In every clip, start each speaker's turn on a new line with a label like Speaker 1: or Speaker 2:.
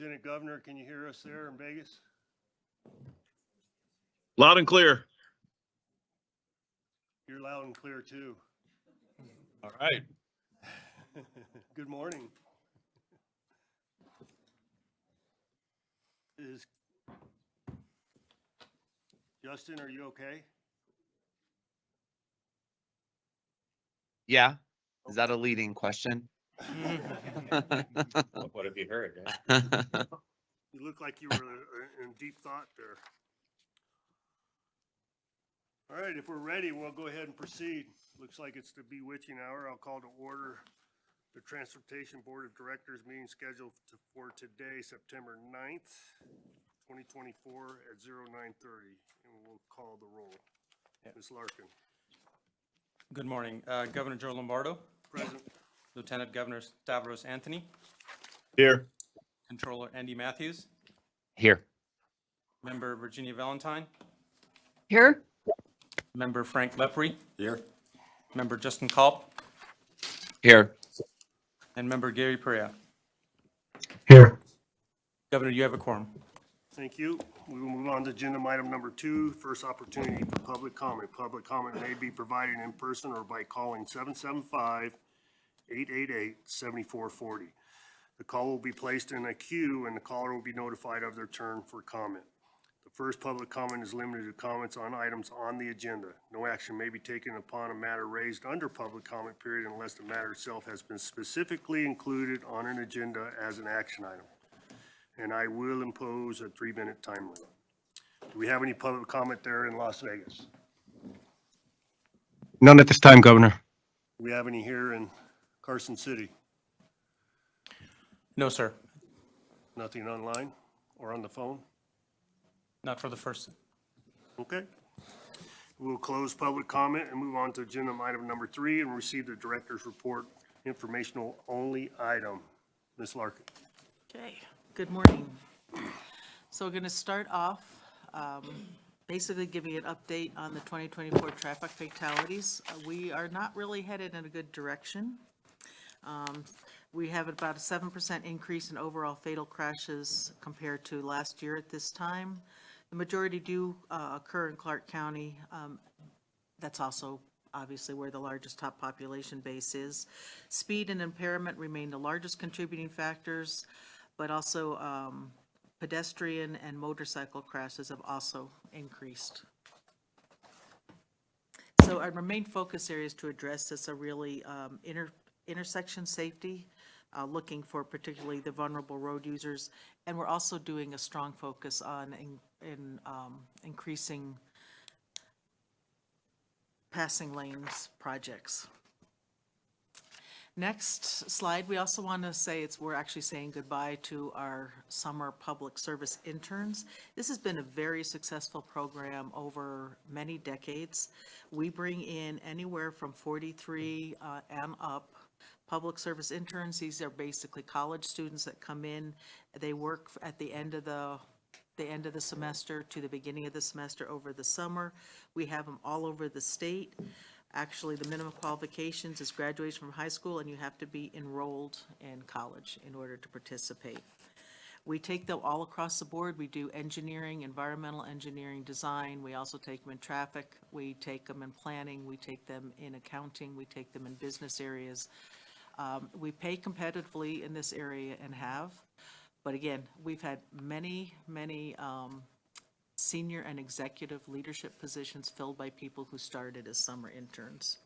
Speaker 1: Lieutenant Governor, can you hear us there in Vegas?
Speaker 2: Loud and clear.
Speaker 1: You're loud and clear too.
Speaker 2: All right.
Speaker 1: Good morning. Justin, are you okay?
Speaker 3: Yeah. Is that a leading question?
Speaker 2: What have you heard?
Speaker 1: You look like you were in deep thought there. All right, if we're ready, we'll go ahead and proceed. Looks like it's the bewitching hour. I'll call to order the Transportation Board of Directors meeting scheduled for today, September 9th, 2024 at 09:30. And we'll call the roll.
Speaker 4: Yep.
Speaker 1: Ms. Larkin.
Speaker 4: Good morning. Governor Joe Lombardo,
Speaker 1: Present.
Speaker 4: Lieutenant Governor Stavros Anthony,
Speaker 2: Here.
Speaker 4: Controller Andy Matthews,
Speaker 3: Here.
Speaker 4: Member Virginia Valentine,
Speaker 5: Here.
Speaker 4: Member Frank Lepre,
Speaker 6: Here.
Speaker 4: Member Justin Culp,
Speaker 3: Here.
Speaker 4: and Member Gary Perea.
Speaker 3: Here.
Speaker 4: Governor, you have a quorum.
Speaker 1: Thank you. We will move on to agenda item number 2, first opportunity for public comment. Public comment may be provided in person or by calling 775-888-7440. The call will be placed in a queue and the caller will be notified of their turn for comment. The first public comment is limited to comments on items on the agenda. No action may be taken upon a matter raised under public comment period unless the matter itself has been specifically included on an agenda as an action item. And I will impose a 3-minute time limit. Do we have any public comment there in Las Vegas?
Speaker 7: None at this time, Governor.
Speaker 1: Do we have any here in Carson City?
Speaker 4: No, sir.
Speaker 1: Nothing online or on the phone?
Speaker 4: Not for the first.
Speaker 1: Okay. We'll close public comment and move on to agenda item number 3 and receive the director's report, informational only item. Ms. Larkin.
Speaker 5: Okay, good morning. So we're going to start off basically giving an update on the 2024 traffic fatalities. We are not really headed in a good direction. We have about a 7% increase in overall fatal crashes compared to last year at this time. The majority do occur in Clark County. That's also obviously where the largest top population base is. Speed and impairment remain the largest contributing factors, but also pedestrian and motorcycle crashes have also increased. So our main focus areas to address this are really intersection safety, looking for particularly the vulnerable road users, and we're also doing a strong focus on increasing passing lanes projects. Next slide, we also want to say we're actually saying goodbye to our summer public service interns. This has been a very successful program over many decades. We bring in anywhere from 43 and up public service interns. These are basically college students that come in. They work at the end of the semester to the beginning of the semester over the summer. We have them all over the state. Actually, the minimum qualifications is graduation from high school, and you have to be enrolled in college in order to participate. We take them all across the board. We do engineering, environmental engineering, design. We also take them in traffic. We take them in planning. We take them in accounting. We take them in business areas. We pay competitively in this area and have, but again, we've had many senior and executive leadership positions filled by people who started as summer interns.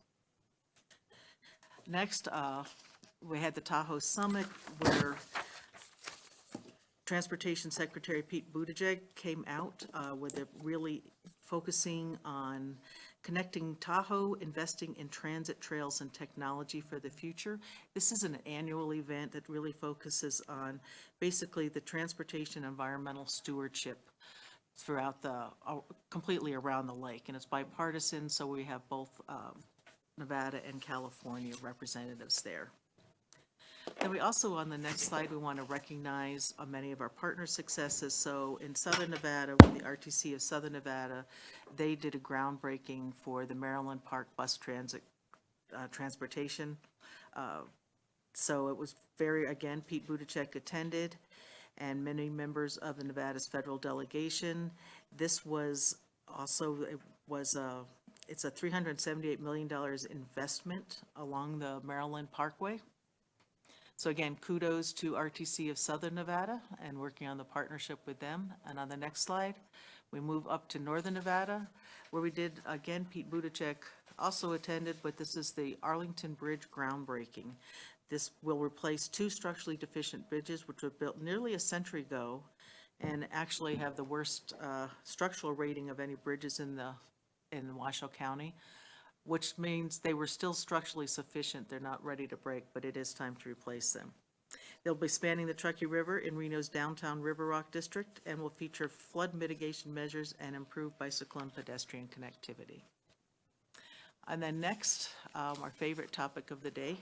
Speaker 5: Next, we had the Tahoe Summit where Transportation Secretary Pete Buttigieg came out with a really focusing on connecting Tahoe, investing in transit trails and technology for the future. This is an annual event that really focuses on basically the transportation environmental stewardship throughout completely around the lake. And it's bipartisan, so we have both Nevada and California representatives there. And we also, on the next slide, we want to recognize many of our partner successes. So in Southern Nevada, with the RTC of Southern Nevada, they did a groundbreaking for the Maryland Park bus transportation. So it was again, Pete Buttigieg attended. and many members of the Nevada's federal delegation. This was also, it's a $378 million investment along the Maryland Parkway. So again, kudos to RTC of Southern Nevada and working on the partnership with them. And on the next slide, we move up to Northern Nevada, where we did, again, Pete Buttigieg also attended, but this is the Arlington Bridge groundbreaking. This will replace two structurally deficient bridges, which were built nearly a century ago, and actually have the worst structural rating of any bridges in Washoe County, which means they were still structurally sufficient. They're not ready to break, but it is time to replace them. They'll be spanning the Truckee River in Reno's downtown River Rock district and will feature flood mitigation measures and improved bicycle and pedestrian connectivity. And then next, our favorite topic of the day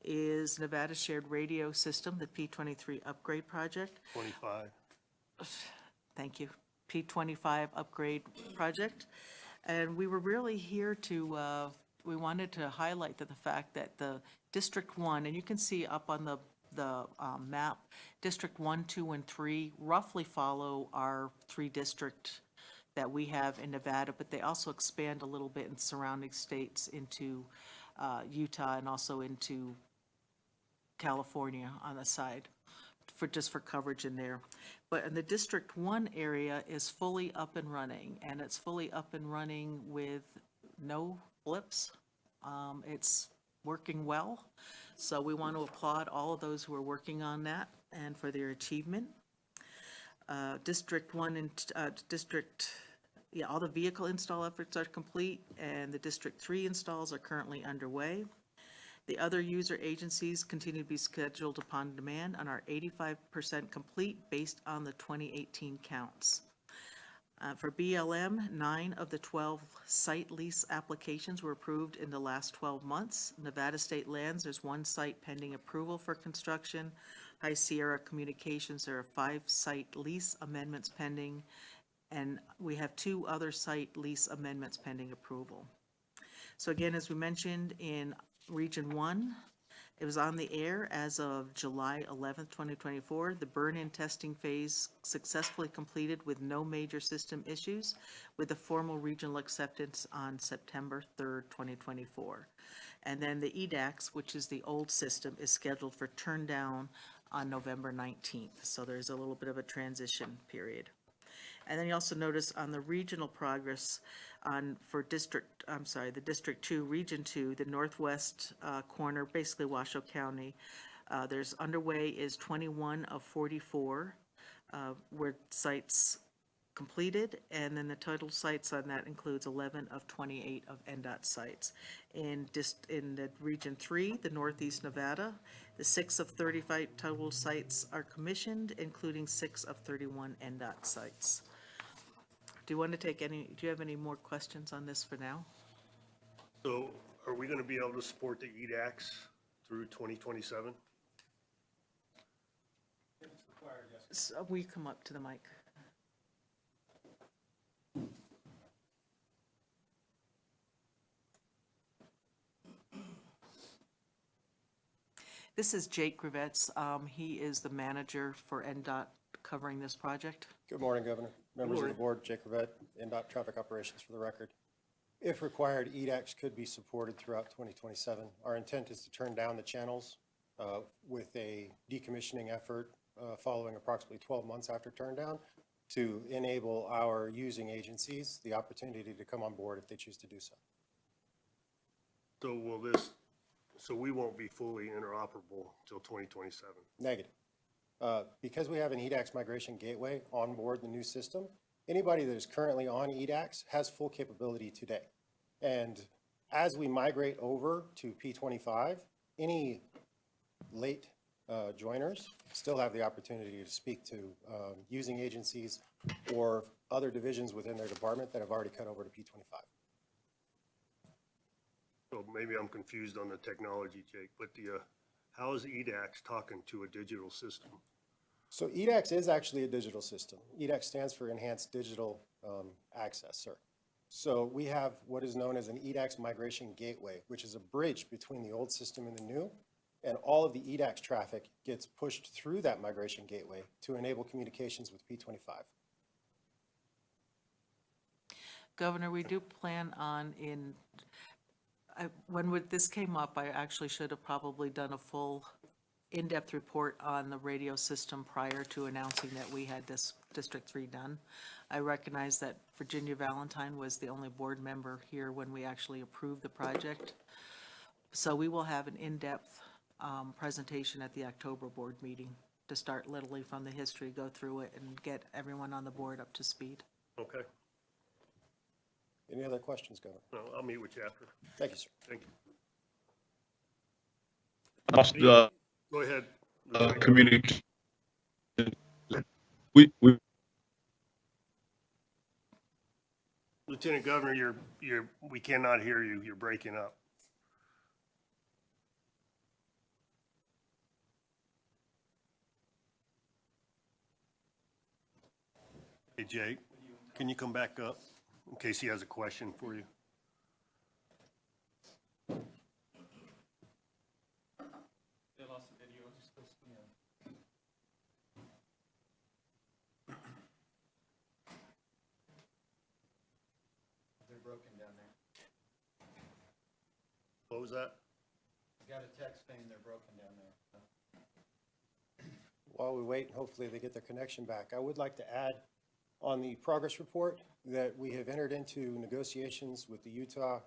Speaker 5: is Nevada Shared Radio System, the P23 upgrade project.
Speaker 1: 25.
Speaker 5: Thank you. P25 upgrade project. And we were really here to, we wanted to highlight the fact that the District 1, and you can see up on the map, District 1, 2, and 3 roughly follow our 3 district that we have in Nevada, but they also expand a little bit in surrounding states into Utah and also into California on the side for coverage in there. But in the District 1 area is fully up and running, and it's fully up and running with no blips. It's working well, so we want to applaud all of those who are working on that and for their achievement. District 1 and all the vehicle install efforts are complete, and the District 3 installs are currently underway. The other user agencies continue to be scheduled upon demand and are 85% complete based on the 2018 counts. For BLM, 9 of the 12 site lease applications were approved in the last 12 months. Nevada State Lands, there's 1 site pending approval for construction. High Sierra Communications, there are 5 site lease amendments pending, and we have 2 other site lease amendments pending approval. So again, as we mentioned, in Region 1, it was on the air as of July 11th, 2024. The burn-in testing phase successfully completed with no major system issues, with the formal regional acceptance on September 3rd, 2024. And then the EDAX, which is the old system, is scheduled for turn down on November 19th. So there's a little bit of a transition period. And then you also notice on the regional progress the District 2, Region 2, the northwest corner, basically Washoe County, there's underway is 21 of 44 where sites completed, and then the total sites on that includes 11 of 28 of NDOT sites. In the Region 3, the Northeast Nevada, the 6 of 35 total sites are commissioned, including 6 of 31 NDOT sites. Do you have any more questions on this for now?
Speaker 1: So are we going to be able to support the EDAX through 2027?
Speaker 5: So will you come up to the mic? This is Jake Grivetz. He is the manager for NDOT covering this project.
Speaker 6: Good morning, Governor. Members of the board, Jake Rivette, NDOT Traffic Operations for the record. If required, EDAX could be supported throughout 2027. Our intent is to turn down the channels with a decommissioning effort following approximately 12 months after turn down to enable our using agencies the opportunity to come on board if they choose to do so.
Speaker 1: So we won't be fully interoperable till 2027?
Speaker 6: Negative. Because we have an EDAX migration gateway on board the new system, anybody that is currently on EDAX has full capability today. And as we migrate over to P25, any late joiners still have the opportunity to speak to using agencies or other divisions within their department that have already cut over to P25.
Speaker 1: So maybe I'm confused on the technology, Jake, but how is EDAX talking to a digital system?
Speaker 6: So EDAX is actually a digital system. EDAX stands for Enhanced Digital Access, sir. So we have what is known as an EDAX migration gateway, which is a bridge between the old system and the new. And all of the EDAX traffic gets pushed through that migration gateway to enable communications with P25.
Speaker 5: Governor, we do plan on when this came up, I actually should have probably done a full in-depth report on the radio system prior to announcing that we had this District 3 done. I recognize that Virginia Valentine was the only board member here when we actually approved the project. So we will have an in-depth presentation at the October board meeting to start literally from the history, go through it, and get everyone on the board up to speed.
Speaker 1: Okay.
Speaker 6: Any other questions, Governor?
Speaker 1: No, I'll meet with you after.
Speaker 6: Thank you, sir.
Speaker 1: Thank you.
Speaker 2: Must,
Speaker 1: Go ahead.
Speaker 2: communicate. We,
Speaker 1: Lieutenant Governor, we cannot hear you. You're breaking up. Hey, Jake, can you come back up in case he has a question for you?
Speaker 6: They're broken down there.
Speaker 1: What was that?
Speaker 6: Got a text saying they're broken down there. While we wait, hopefully they get their connection back, I would like to add on the progress report that we have entered into negotiations with the Utah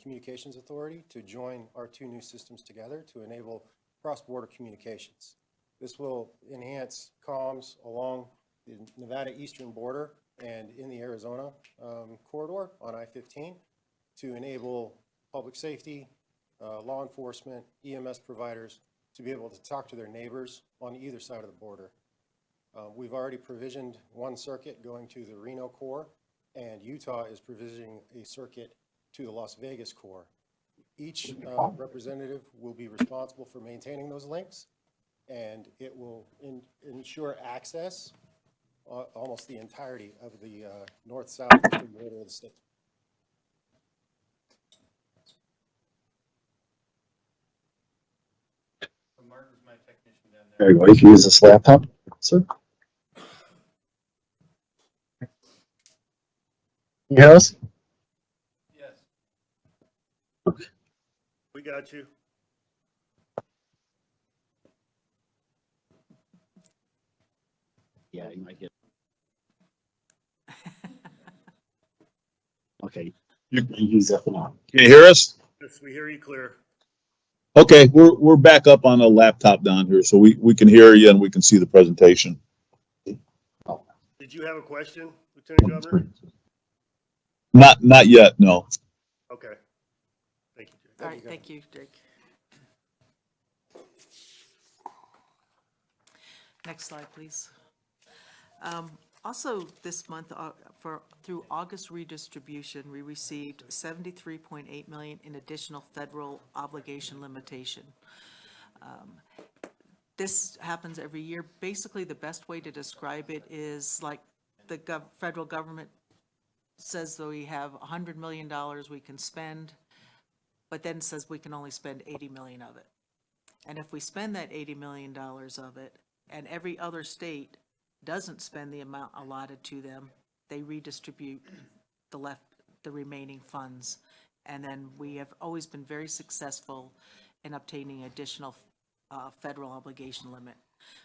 Speaker 6: Communications Authority to join our two new systems together to enable cross-border communications. This will enhance comms along the Nevada eastern border and in the Arizona corridor on I-15 to enable public safety, law enforcement, EMS providers to be able to talk to their neighbors on either side of the border. We've already provisioned one circuit going to the Reno core, and Utah is provisioning a circuit to the Las Vegas core. Each representative will be responsible for maintaining those links, and it will ensure access almost the entirety of the north-south border of the state. Martin's my technician down there.
Speaker 7: There you go. You can use this laptop, sir. You hear us?
Speaker 6: Yes.
Speaker 1: We got you.
Speaker 7: Yeah, you might get. Okay. You can use that for now.
Speaker 2: can you hear us?
Speaker 1: Yes, we hear you clear.
Speaker 2: Okay, we're back up on a laptop down here, so we can hear you and we can see the presentation.
Speaker 1: Did you have a question, Lieutenant Governor?
Speaker 2: Not yet, no.
Speaker 1: Okay. Thank you, Jake.
Speaker 5: All right, thank you, Jake. Next slide, please. Also, this month, through August redistribution, we received $73.8 million in additional federal obligation limitation. This happens every year. Basically, the best way to describe it is like the federal government says that we have $100 million we can spend, but then says we can only spend 80 million of it. And if we spend that $80 million of it, and every other state doesn't spend the amount allotted to them, they redistribute the remaining funds. And then we have always been very successful in obtaining additional federal obligation limit.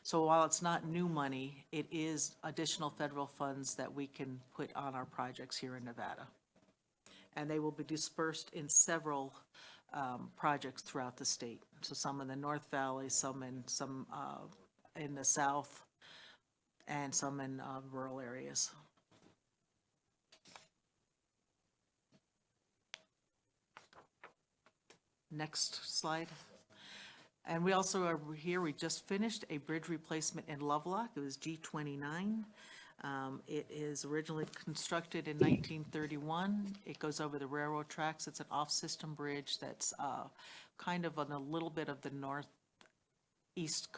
Speaker 5: So while it's not new money, it is additional federal funds that we can put on our projects here in Nevada. And they will be dispersed in several projects throughout the state. So some in the North Valley, some in the south, and some in rural areas. Next slide. And we also are here, we just finished a bridge replacement in Lovelock. It was G29. It is originally constructed in 1931. It goes over the railroad tracks. It's an off-system bridge that's kind of on a little bit of the northeast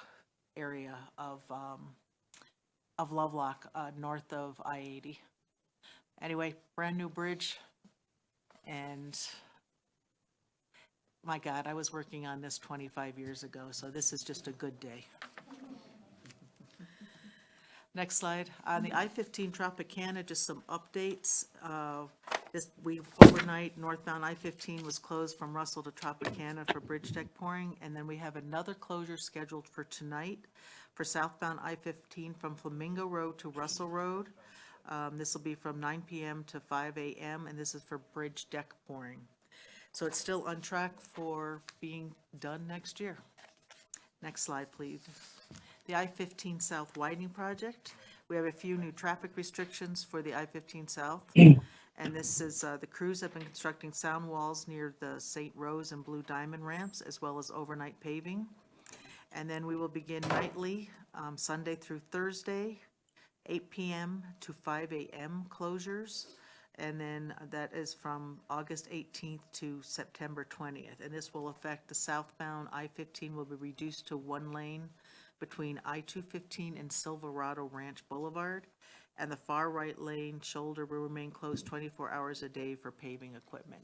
Speaker 5: area of Lovelock, north of I-80. Anyway, brand new bridge, and My God, I was working on this 25 years ago, so this is just a good day. Next slide. On the I-15 Tropicana, just some updates. This week, overnight, northbound I-15 was closed from Russell to Tropicana for bridge deck pouring, and then we have another closure scheduled for tonight for southbound I-15 from Flamingo Road to Russell Road. This will be from 9 p.m. to 5 a.m., and this is for bridge deck pouring. So it's still on track for being done next year. Next slide, please. The I-15 South widening project. We have a few new traffic restrictions for the I-15 South. And this is, the crews have been constructing sound walls near the St. Rose and Blue Diamond ramps, as well as overnight paving. And then we will begin nightly, Sunday through Thursday, 8 p.m. to 5 a.m. closures. And then that is from August 18th to September 20th. And this will affect the southbound I-15 will be reduced to one lane between I-215 and Silverado Ranch Boulevard. And the far right lane shoulder will remain closed 24 hours a day for paving equipment.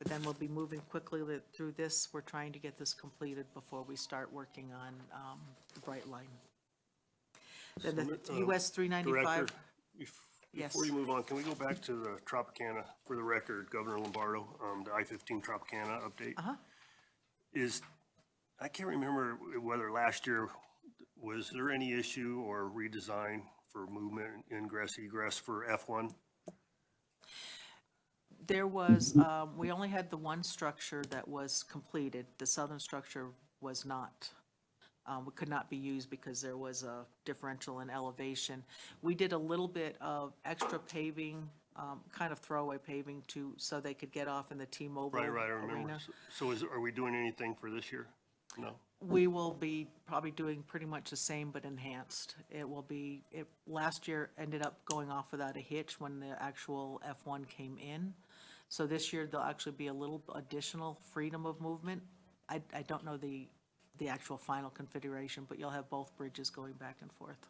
Speaker 5: But then we'll be moving quickly through this. We're trying to get this completed before we start working on the Bright Line. Then the US 395.
Speaker 1: Director,
Speaker 5: Yes.
Speaker 1: before you move on, can we go back to the Tropicana, for the record, Governor Lombardo, the I-15 Tropicana update? I can't remember whether last year, was there any issue or redesign for movement, ingress, egress for F1?
Speaker 5: There was, we only had the one structure that was completed. The southern structure was not. Could not be used because there was a differential in elevation. We did a little bit of extra paving, kind of throwaway paving so they could get off in the T-Mobile
Speaker 1: Right, I remember.
Speaker 5: arena.
Speaker 1: So are we doing anything for this year? No?
Speaker 5: We will be probably doing pretty much the same but enhanced. It will be, last year ended up going off without a hitch when the actual F1 came in. So this year there'll actually be a little additional freedom of movement. I don't know the actual final configuration, but you'll have both bridges going back and forth.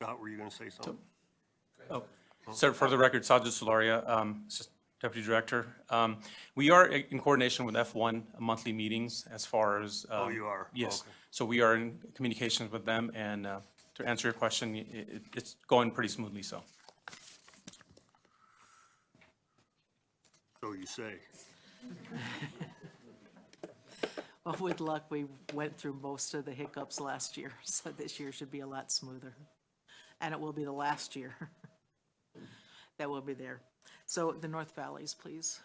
Speaker 1: Scott, were you gonna say something?
Speaker 4: So for the record, Sajid Solaria, Deputy Director. We are in coordination with F1 monthly meetings as far as.
Speaker 1: Oh, you are?
Speaker 4: Yes.
Speaker 1: Okay.
Speaker 4: So we are in communications with them, and to answer your question, it's going pretty smoothly, so.
Speaker 1: So you say.
Speaker 5: Well, with luck, we went through most of the hiccups last year, so this year should be a lot smoother. And it will be the last year that will be there. So the North Valleys, please.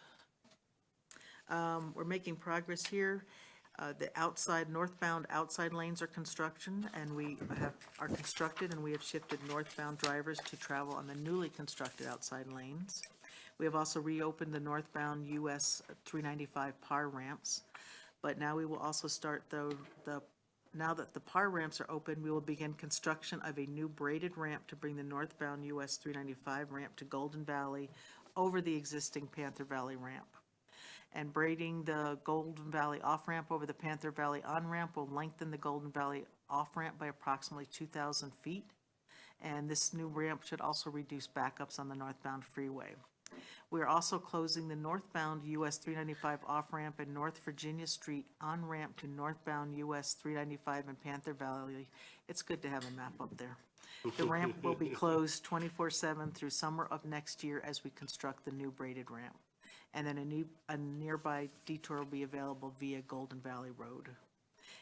Speaker 5: We're making progress here. The northbound outside lanes are constructed, and we have shifted northbound drivers to travel on the newly constructed outside lanes. We have also reopened the northbound US 395 PAR ramps, but now we will also start now that the PAR ramps are open, we will begin construction of a new braided ramp to bring the northbound US 395 ramp to Golden Valley over the existing Panther Valley ramp. And braiding the Golden Valley off-ramp over the Panther Valley on-ramp will lengthen the Golden Valley off-ramp by approximately 2,000 feet. And this new ramp should also reduce backups on the northbound freeway. We are also closing the northbound US 395 off-ramp and North Virginia Street on-ramp to northbound US 395 in Panther Valley. It's good to have a map up there. The ramp will be closed 24/7 through summer of next year as we construct the new braided ramp. And then a nearby detour will be available via Golden Valley Road.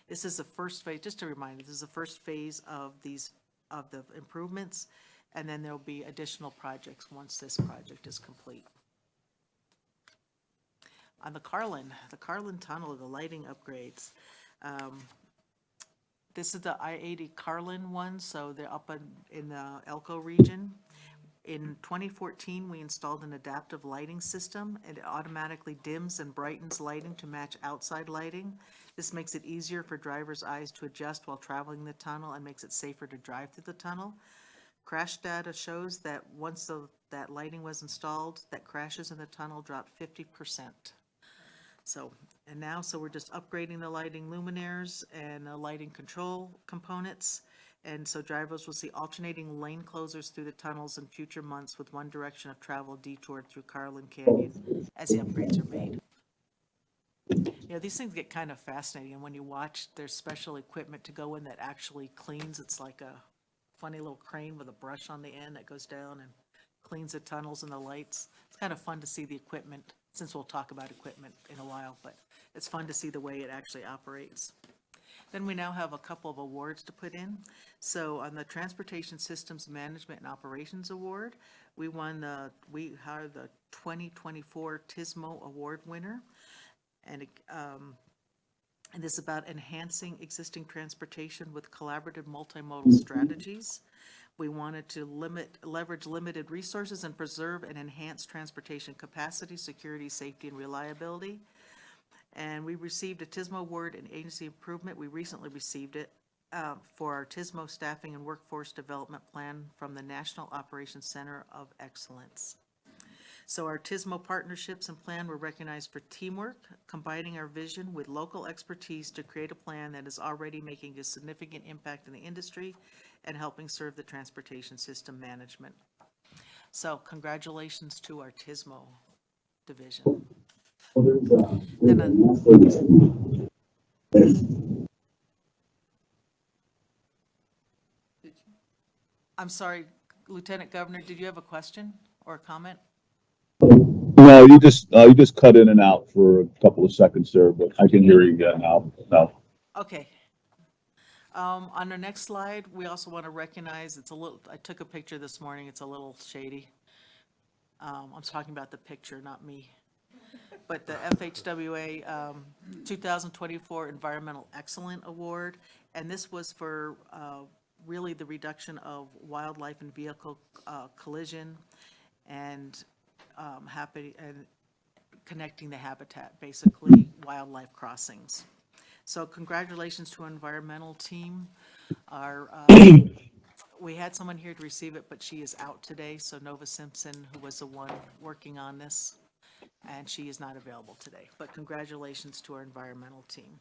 Speaker 5: This is the first phase, just a reminder, this is the first phase of the improvements, and then there'll be additional projects once this project is complete. On the Carlin Tunnel, the lighting upgrades. This is the I-80 Carlin one, so they're up in the Elko region. In 2014, we installed an adaptive lighting system, and it automatically dims and brightens lighting to match outside lighting. This makes it easier for drivers' eyes to adjust while traveling the tunnel and makes it safer to drive through the tunnel. Crash data shows that once that lighting was installed, that crashes in the tunnel dropped 50%. So we're just upgrading the lighting luminaires and the lighting control components. And so drivers will see alternating lane closers through the tunnels in future months with one direction of travel detoured through Carlin Canyon as the upgrades are made. You know, these things get kind of fascinating, and when you watch, there's special equipment to go in that actually cleans. It's like a funny little crane with a brush on the end that goes down and cleans the tunnels and the lights. It's kind of fun to see the equipment, since we'll talk about equipment in a while, but it's fun to see the way it actually operates. Then we now have a couple of awards to put in. So on the Transportation Systems Management and Operations Award, we are the 2024 TISMO Award winner. And this is about enhancing existing transportation with collaborative multimodal strategies. We wanted to leverage limited resources and preserve and enhance transportation capacity, security, safety, and reliability. And we received a TISMO Award in Agency Improvement. We recently received it for our TISMO Staffing and Workforce Development Plan from the National Operations Center of Excellence. So our TISMO partnerships and plan were recognized for teamwork, combining our vision with local expertise to create a plan that is already making a significant impact in the industry and helping serve the transportation system management. So congratulations to our TISMO division. I'm sorry, Lieutenant Governor, did you have a question or a comment?
Speaker 2: No, you just cut in and out for a couple of seconds there, but I can hear you again now.
Speaker 5: Okay. On the next slide, we also want to recognize, I took a picture this morning, it's a little shady. I'm talking about the picture, not me. But the FHWA 2024 Environmental Excellence Award, and this was for really the reduction of wildlife and vehicle collision and connecting the habitat, basically wildlife crossings. So congratulations to our environmental team. We had someone here to receive it, but she is out today. So Nova Simpson, who was the one working on this, and she is not available today. But congratulations to our environmental team.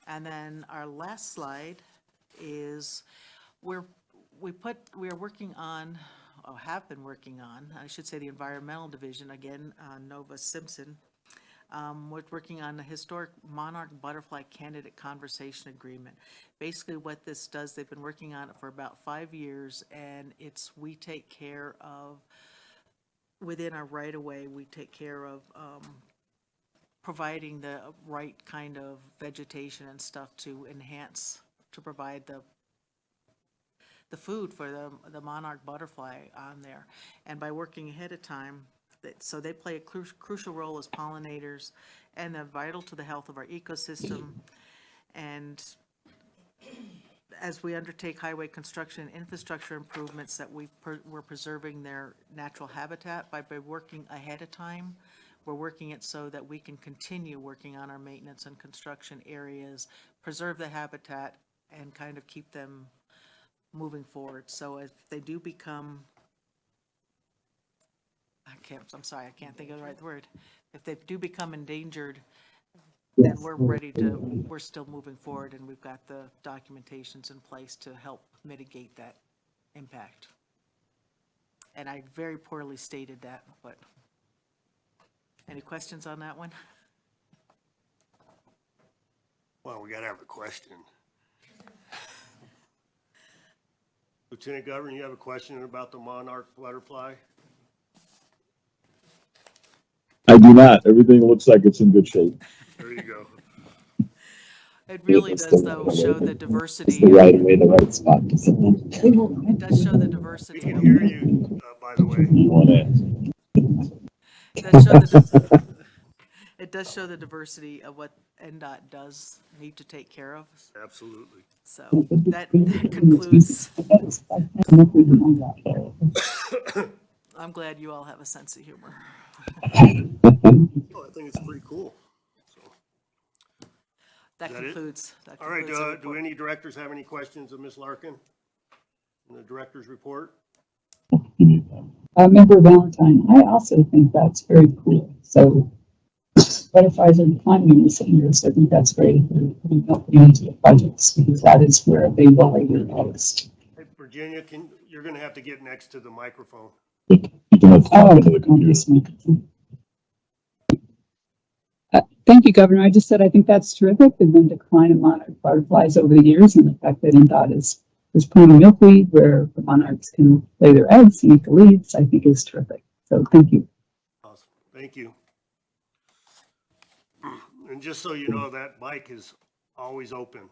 Speaker 5: And then our last slide is we are working on, or have been working on, I should say the environmental division, again, Nova Simpson. We're working on the historic monarch butterfly candidate conversation agreement. Basically what this does, they've been working on it for about 5 years, and we take care of, within our right-of-way, we take care of providing the right kind of vegetation and stuff to provide the food for the monarch butterfly on there. And by working ahead of time, so they play a crucial role as pollinators, and they're vital to the health of our ecosystem. And as we undertake highway construction and infrastructure improvements, that we're preserving their natural habitat by working ahead of time. We're working it so that we can continue working on our maintenance and construction areas, preserve the habitat, and kind of keep them moving forward. So if they do become, I'm sorry, I can't think of the right word. If they do become endangered, then we're still moving forward, and we've got the documentations in place to help mitigate that impact. And I very poorly stated that, but any questions on that one?
Speaker 1: Well, we gotta have a question. Lieutenant Governor, you have a question about the monarch butterfly?
Speaker 2: I do not. Everything looks like it's in good shape.
Speaker 1: There you go.
Speaker 5: It really does, though, show the diversity.
Speaker 7: The right away, the right spot.
Speaker 5: It does show the
Speaker 1: We
Speaker 5: diversity.
Speaker 1: can hear you, by the way.
Speaker 2: You want to?
Speaker 5: It does show the diversity of what NDOT does need to take care of.
Speaker 1: Absolutely.
Speaker 5: So that concludes. I'm glad you all have a sense of humor.
Speaker 1: Oh, I think it's pretty cool. So,
Speaker 5: That
Speaker 1: Is that it?
Speaker 5: concludes.
Speaker 1: all right,
Speaker 5: the
Speaker 1: do
Speaker 5: report.
Speaker 1: any directors have any questions of Ms. Larkin? In the director's report?
Speaker 8: Member Valentine, I also think that's very cool. So butterflies are climbing the seniors. I think that's great. We're helping into the projects because that is where they will be noticed.
Speaker 1: Hey, Virginia, you're gonna have to get next to the microphone.
Speaker 2: You can have to talk into the
Speaker 8: On
Speaker 2: computer.
Speaker 8: this microphone. Thank you, Governor. I just said I think that's terrific. There's been a decline in monarch butterflies over the years, and the fact that NDOT is putting milkweed where the monarchs can lay their eggs and eat the leaves, I think is terrific. So thank you.
Speaker 1: Awesome. Thank you. And just so you know, that bike is always open,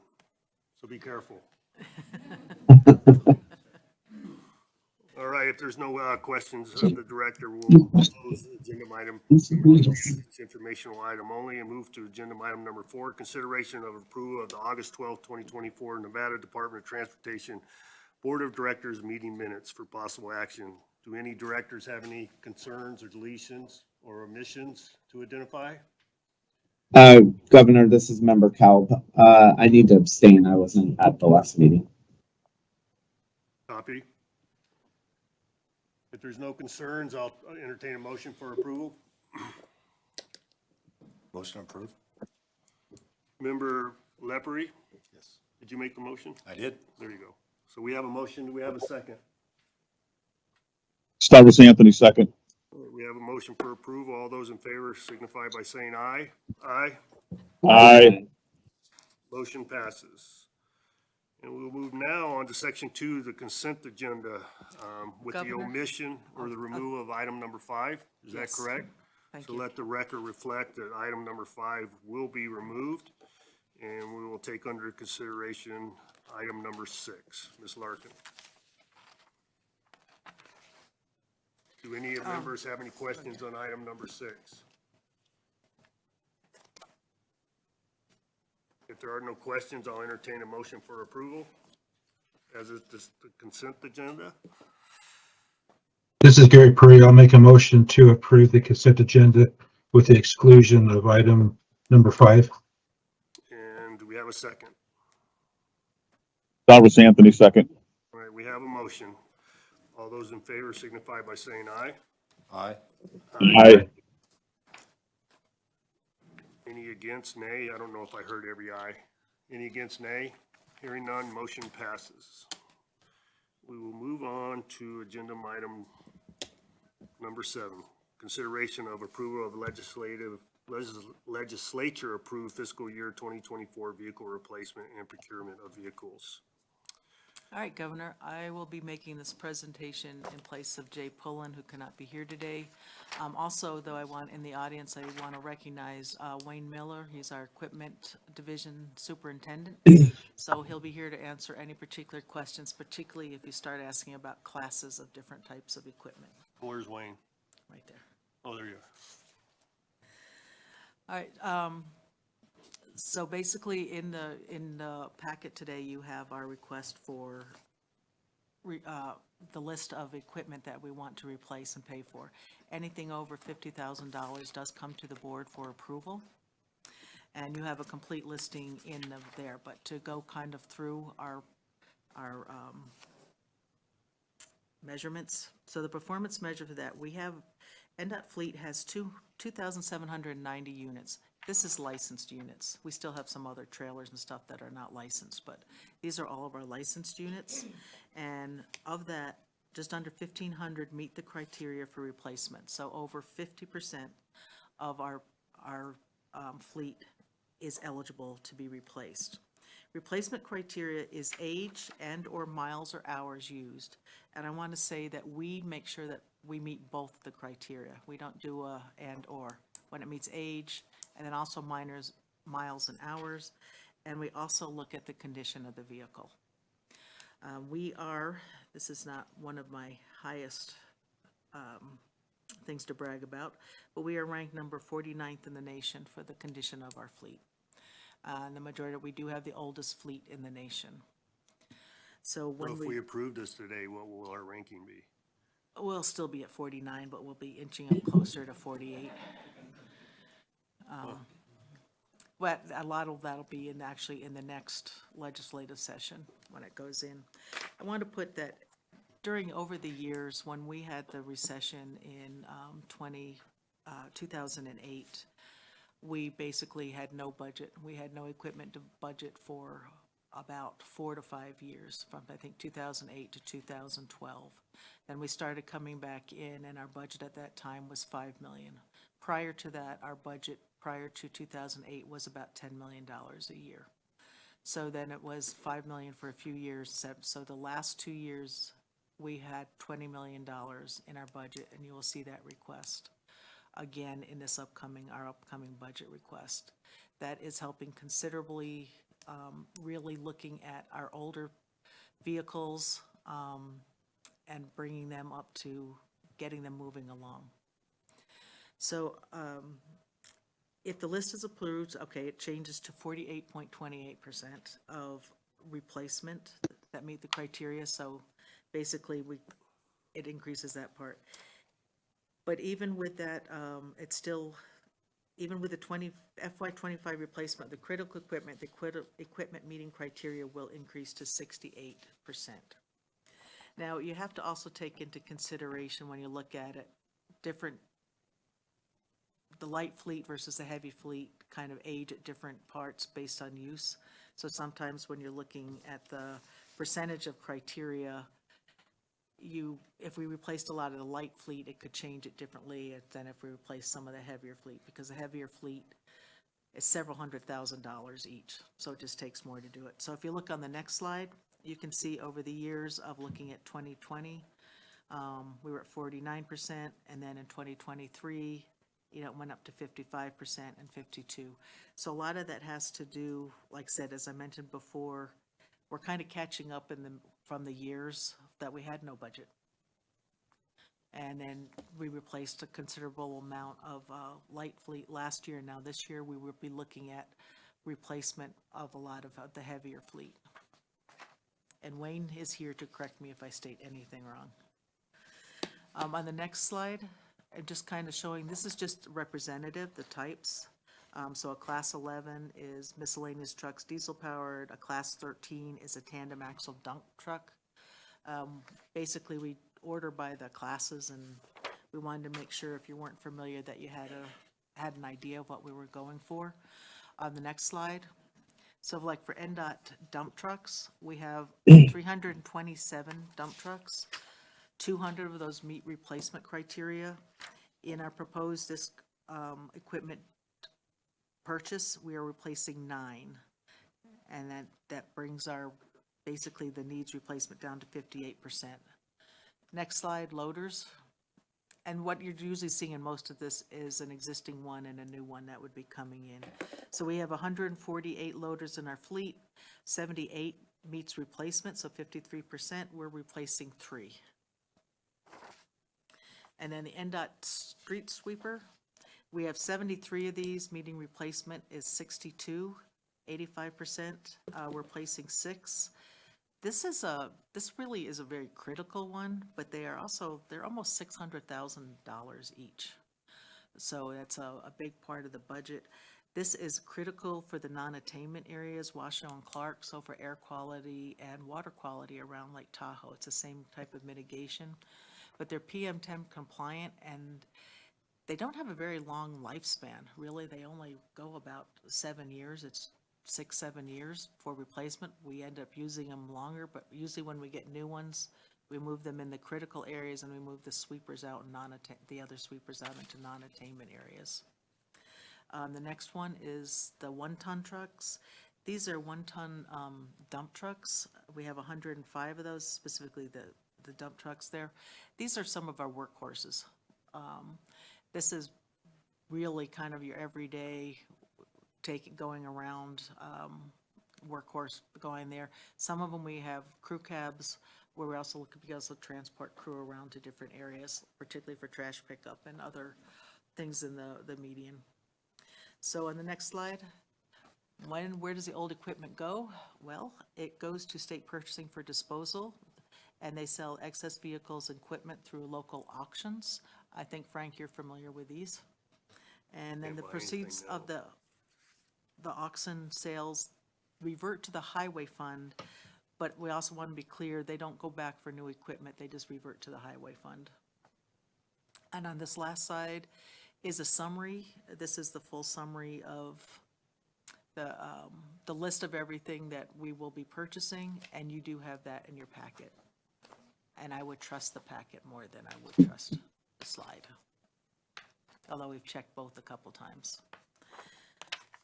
Speaker 1: so be careful. All right, if there's no questions of the director, we'll close agenda item. It's informational item only and move to agenda item number 4, consideration of approval of the August 12th, 2024 Nevada Department of Transportation Board of Directors meeting minutes for possible action. Do any directors have any concerns or deletions or omissions to identify?
Speaker 9: Governor, this is Member Calb. I need to abstain. I wasn't at the last meeting.
Speaker 1: Copy. If there's no concerns, I'll entertain a motion for approval.
Speaker 10: Motion approved?
Speaker 1: Member Lepery,
Speaker 10: Yes.
Speaker 1: did you make the motion?
Speaker 10: I did.
Speaker 1: There you go. So we have a motion. Do we have a second?
Speaker 2: Cyrus Anthony, second.
Speaker 1: We have a motion for approval. All those in favor signify by saying aye. Aye.
Speaker 2: Aye.
Speaker 1: Motion passes. And we'll move now on to section 2, the consent agenda, with the
Speaker 5: Governor?
Speaker 1: omission or the removal of item number 5. Is that
Speaker 5: Yes.
Speaker 1: correct?
Speaker 5: Thank
Speaker 1: So
Speaker 5: you.
Speaker 1: let the record reflect that item number 5 will be removed, and we will take under consideration item number 6. Ms. Larkin. Do any of the members have any questions on item number 6? If there are no questions, I'll entertain a motion for approval as is the consent agenda.
Speaker 3: This is Gary Purdy. I'll make a motion to approve the consent agenda with the exclusion of item number 5.
Speaker 1: And do we have a second?
Speaker 2: Cyrus Anthony, second.
Speaker 1: All right, we have a motion. All those in favor signify by saying aye.
Speaker 10: Aye.
Speaker 2: Aye.
Speaker 1: Any against, nay? I don't know if I heard every aye. Any against, nay? Hearing none, motion passes. We will move on to agenda item number 7, consideration of approval of legislature approved fiscal year 2024 vehicle replacement and procurement of vehicles.
Speaker 5: All right, Governor, I will be making this presentation in place of Jay Pullen, who cannot be here today. Also, though, in the audience, I want to recognize Wayne Miller. He's our Equipment Division Superintendent. So he'll be here to answer any particular questions, particularly if you start asking about classes of different types of equipment.
Speaker 1: Where's Wayne?
Speaker 5: Right there.
Speaker 1: Oh, there you are.
Speaker 5: All right, so basically in the packet today, you have our request for the list of equipment that we want to replace and pay for. Anything over $50,000 does come to the board for approval. And you have a complete listing there, but to go kind of through our measurements. So the performance measure for that, we have, NDOT fleet has 2,790 units. This is licensed units. We still have some other trailers and stuff that are not licensed, but these are all of our licensed units. And of that, just under 1,500 meet the criteria for replacement. So over 50% of our fleet is eligible to be replaced. Replacement criteria is age and/or miles or hours used. And I want to say that we make sure that we meet both the criteria. We don't do a and/or. When it meets age, and then also miles and hours, and we also look at the condition of the vehicle. This is not one of my highest things to brag about, but we are ranked number 49th in the nation for the condition of our fleet. The majority, we do have the oldest fleet in the nation. So
Speaker 1: So if we approve this today, what will our ranking be?
Speaker 5: We'll still be at 49, but we'll be inching up closer to 48. But a lot of that'll be actually in the next legislative session when it goes in. I want to put that over the years, when we had the recession in 2008, we basically had no budget. We had no equipment to budget for about 4 to 5 years, from I think 2008 to 2012. Then we started coming back in, and our budget at that time was $5 million. Prior to that, our budget prior to 2008 was about $10 million a year. So then it was 5 million for a few years. So the last 2 years, we had $20 million in our budget, and you will see that request again in this our upcoming budget request. That is helping considerably, really looking at our older vehicles, and bringing them up to getting them moving along. So, if the list is approved, okay, it changes to 48.28% of replacement that meet the criteria, so basically it increases that part. But even with that, it's still, even with the FY '25 replacement, the critical equipment, equipment meeting criteria will increase to 68%. Now, you have to also take into consideration when you look at it, the light fleet versus the heavy fleet kind of age at different parts based on use. So sometimes when you're looking at the percentage of criteria, if we replaced a lot of the light fleet, it could change it differently than if we replaced some of the heavier fleet, because the heavier fleet is several $100,000 each, so it just takes more to do it. So if you look on the next slide, you can see over the years of looking at 2020, we were at 49%, and then in 2023, it went up to 55% and 52%. So a lot of that has to do, like I said, as I mentioned before, we're kind of catching up from the years that we had no budget. And then we replaced a considerable amount of light fleet last year. Now this year, we will be looking at replacement of a lot of the heavier fleet. And Wayne is here to correct me if I state anything wrong. On the next slide, I'm just kind of showing, this is just representative, the types. So a class 11 is miscellaneous trucks, diesel powered. A class 13 is a tandem axle dump truck. Basically, we order by the classes, and we wanted to make sure, if you weren't familiar, that you had an idea of what we were going for. On the next slide, so like for NDOT dump trucks, we have 327 dump trucks. 200 of those meet replacement criteria. In our proposed equipment purchase, we are replacing 9. And that brings basically the needs replacement down to 58%. Next slide, loaders. And what you're usually seeing in most of this is an existing one and a new one that would be coming in. So we have 148 loaders in our fleet, 78 meets replacement, so 53%, we're replacing 3. And then the NDOT street sweeper, we have 73 of these, meeting replacement is 62, 85%, we're placing 6. This really is a very critical one, but they're almost $600,000 each. So that's a big part of the budget. This is critical for the non-attainment areas, Washoe and Clark, so for air quality and water quality around Lake Tahoe. It's the same type of mitigation, but they're PM10 compliant, and they don't have a very long lifespan. Really, they only go about 7 years. It's 6-7 years for replacement. We end up using them longer, but usually when we get new ones, we move them in the critical areas and we move the sweepers out and the other sweepers out into non-attainment areas. The next one is the 1-ton trucks. These are 1-ton dump trucks. We have 105 of those, specifically the dump trucks there. These are some of our workhorses. This is really kind of your everyday going around workhorse going there. Some of them we have crew cabs where we also look to be able to transport crew around to different areas, particularly for trash pickup and other things in the median. So on the next slide, where does the old equipment go? Well, it goes to state purchasing for disposal, and they sell excess vehicles and equipment through local auctions. I think, Frank, you're familiar with these. And then the proceeds of the auction sales revert to the highway fund, but we also want to be clear, they don't go back for new equipment, they just revert to the highway fund. And on this last side is a summary. This is the full summary of the list of everything that we will be purchasing, and you do have that in your packet. And I would trust the packet more than I would trust the slide, although we've checked both a couple times.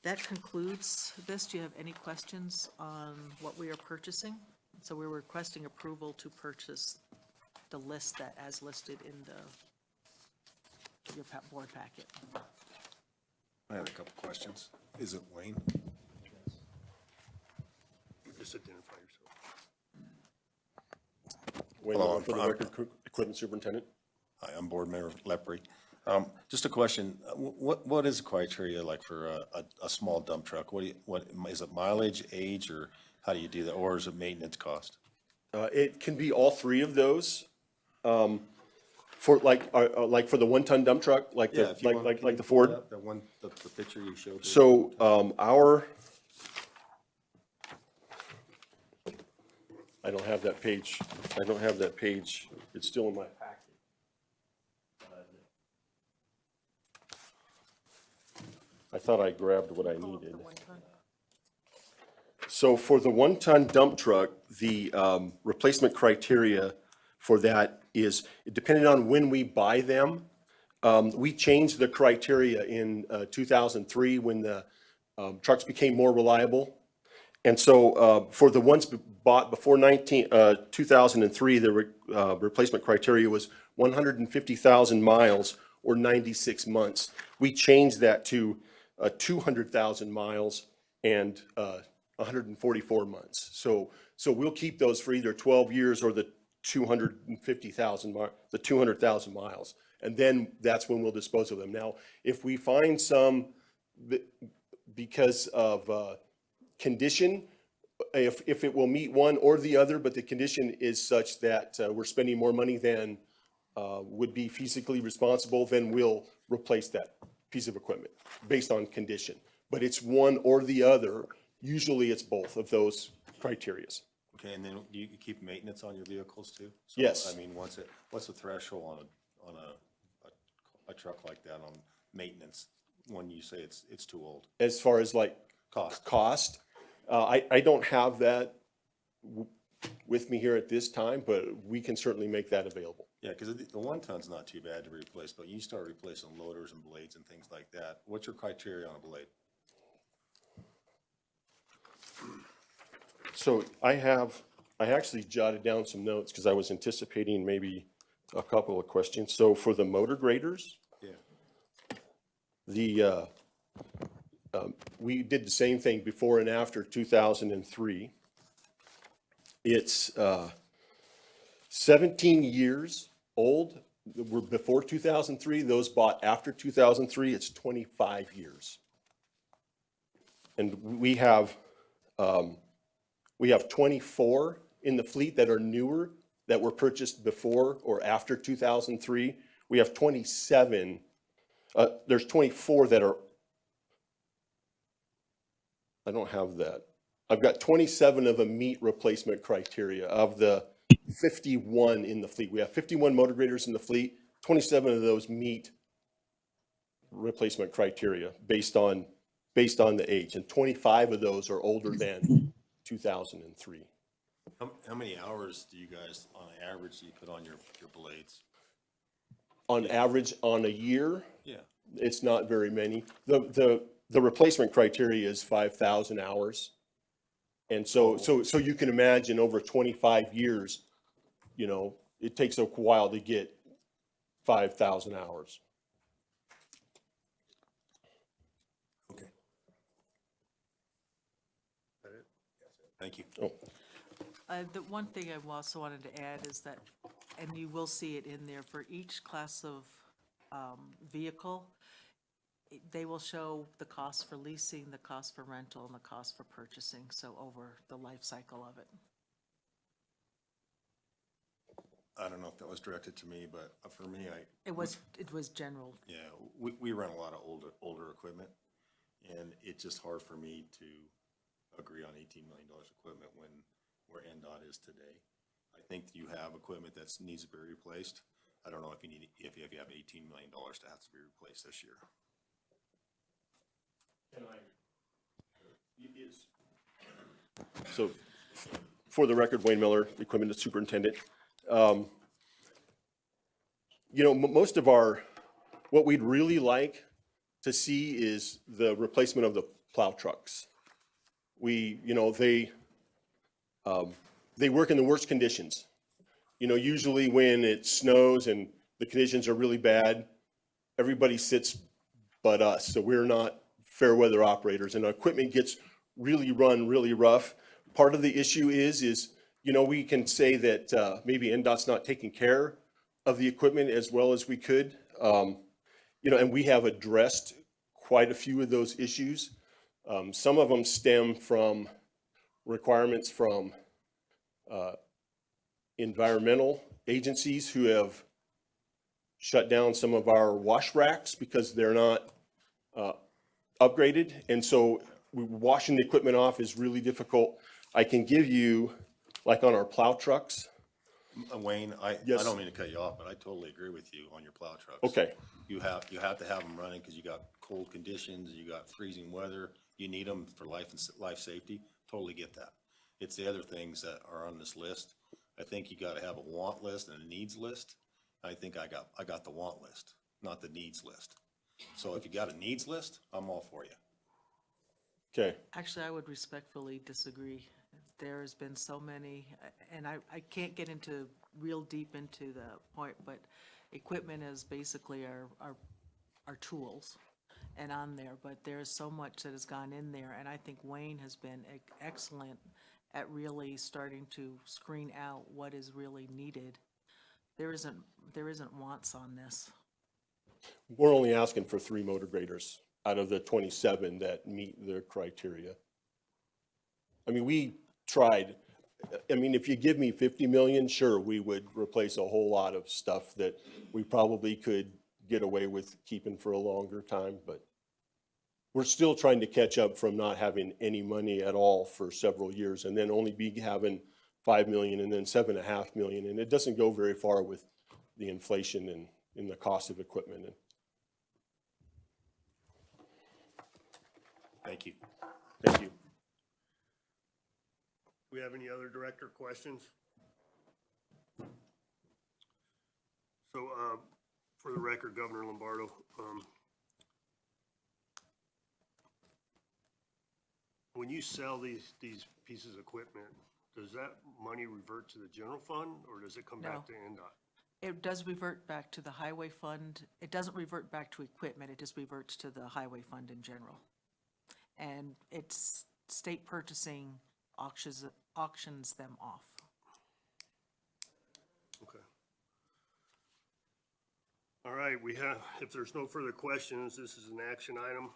Speaker 5: That concludes this. Do you have any questions on what we are purchasing? So we're requesting approval to purchase the list that, as listed in your board packet.
Speaker 10: I have a couple questions. Is it Wayne?
Speaker 1: Just identify yourself.
Speaker 11: Wayne
Speaker 10: Hello,
Speaker 11: Miller, for the
Speaker 10: I'm-
Speaker 11: record, Equipment Superintendent.
Speaker 10: Hi, I'm Board Member Lepre. Just a question, what is the criteria like for a small dump truck? What is it, mileage, age, or how do you do that? Or is it maintenance cost?
Speaker 11: It can be all three of those. For like for the 1-ton dump truck, like
Speaker 10: Yeah,
Speaker 11: the,
Speaker 10: if you want-
Speaker 11: like
Speaker 10: can you
Speaker 11: the
Speaker 10: pull it
Speaker 11: Ford.
Speaker 10: up, the picture you showed.
Speaker 11: So, I don't have that page. It's still in my packet. I thought I grabbed what I needed. So for the 1-ton dump truck, the replacement criteria for that is, depending on when we buy them, we changed the criteria in 2003 when the trucks became more reliable. And so for the ones bought before 2003, the replacement criteria was 150,000 miles or 96 months. We changed that to 200,000 miles and 144 months. So we'll keep those for either 12 years or the 250,000 the 200,000 miles. And then that's when we'll dispose of them. Now, if we find some because of condition, if it will meet one or the other, but the condition is such that we're spending more money than would be feasibly responsible, then we'll replace that piece of equipment based on condition. But it's one or the other. Usually it's both of those criterias.
Speaker 10: Okay, and then do you keep maintenance on your vehicles too? So,
Speaker 11: Yes.
Speaker 10: I mean, what's the threshold on a truck like that on maintenance when you say it's too old?
Speaker 11: As far as like cost, I don't have that with me here at this time, but we can certainly make that available.
Speaker 10: Yeah, because the 1-ton's not too bad to replace, but you start replacing loaders and blades and things like that. What's your criteria on a blade?
Speaker 11: So I actually jotted down some notes because I was anticipating maybe a couple of questions. So for the motor graders,
Speaker 10: Yeah.
Speaker 11: we did the same thing before and after 2003. It's 17 years old. We're before 2003. Those bought after 2003, it's 25 years. And we have 24 in the fleet that are newer, that were purchased before or after 2003. We have 27, there's 24 that are, I don't have that. I've got 27 of them meet replacement criteria of the 51 in the fleet. We have 51 motor graders in the fleet. 27 of those meet replacement criteria based on the age, and 25 of those are older than 2003.
Speaker 10: How many hours do you guys, on average, do you put on your blades?
Speaker 11: On average, on a year,
Speaker 10: Yeah.
Speaker 11: it's not very many. The replacement criteria is 5,000 hours. And so you can imagine over 25 years, you know, it takes a while to get 5,000 hours.
Speaker 10: Okay. Thank you.
Speaker 11: Oh,
Speaker 5: The one thing I also wanted to add is that, and you will see it in there, for each class of vehicle, they will show the cost for leasing, the cost for rental, and the cost for purchasing, so over the life cycle of it.
Speaker 10: I don't know if that was directed to me, but for me,
Speaker 5: It was general.
Speaker 10: yeah, we run a lot of older equipment, and it's just hard for me to agree on $18 million equipment when where NDOT is today. I think you have equipment that needs to be replaced. I don't know if you have $18 million to have to be replaced this year.
Speaker 11: So for the record, Wayne Miller, Equipment Superintendent. You know, what we'd really like to see is the replacement of the plow trucks. We, you know, they work in the worst conditions. You know, usually when it snows and the conditions are really bad, everybody sits but us. So we're not fair weather operators, and our equipment gets really run really rough. Part of the issue is, you know, we can say that maybe NDOT's not taking care of the equipment as well as we could. You know, and we have addressed quite a few of those issues. Some of them stem from requirements from environmental agencies who have shut down some of our wash racks because they're not upgraded. And so washing the equipment off is really difficult. I can give you, like on our plow trucks.
Speaker 10: Wayne, I
Speaker 11: Yes.
Speaker 10: don't mean to cut you off, but I totally agree with you on your plow trucks.
Speaker 11: Okay.
Speaker 10: You have to have them running because you got cold conditions, you got freezing weather, you need them for life and life safety. Totally get that. It's the other things that are on this list. I think you got to have a want list and a needs list. I think I got the want list, not the needs list. So if you got a needs list, I'm all for you.
Speaker 11: Okay.
Speaker 5: Actually, I would respectfully disagree. There has been so many, and I can't get into real deep into the point, but equipment is basically our tools and on there, but there's so much that has gone in there, and I think Wayne has been excellent at really starting to screen out what is really needed. There isn't wants on this.
Speaker 11: We're only asking for 3 motor graders out of the 27 that meet their criteria. I mean, we tried, I mean, if you give me 50 million, sure, we would replace a whole lot of stuff that we probably could get away with keeping for a longer time, but we're still trying to catch up from not having any money at all for several years and then only be having 5 million and then 7.5 million. And it doesn't go very far with the inflation and in the cost of equipment.
Speaker 10: Thank you.
Speaker 11: Thank you. Do we have any other director questions? So, for the record, Governor Lombardo, when you sell these pieces of equipment, does that money revert to the general fund or does it come back to NDOT?
Speaker 5: It does revert back to the highway fund. It doesn't revert back to equipment, it just reverts to the highway fund in general. And it's state purchasing auctions them off.
Speaker 11: Okay. All right, we have, if there's no further questions, this is an action item.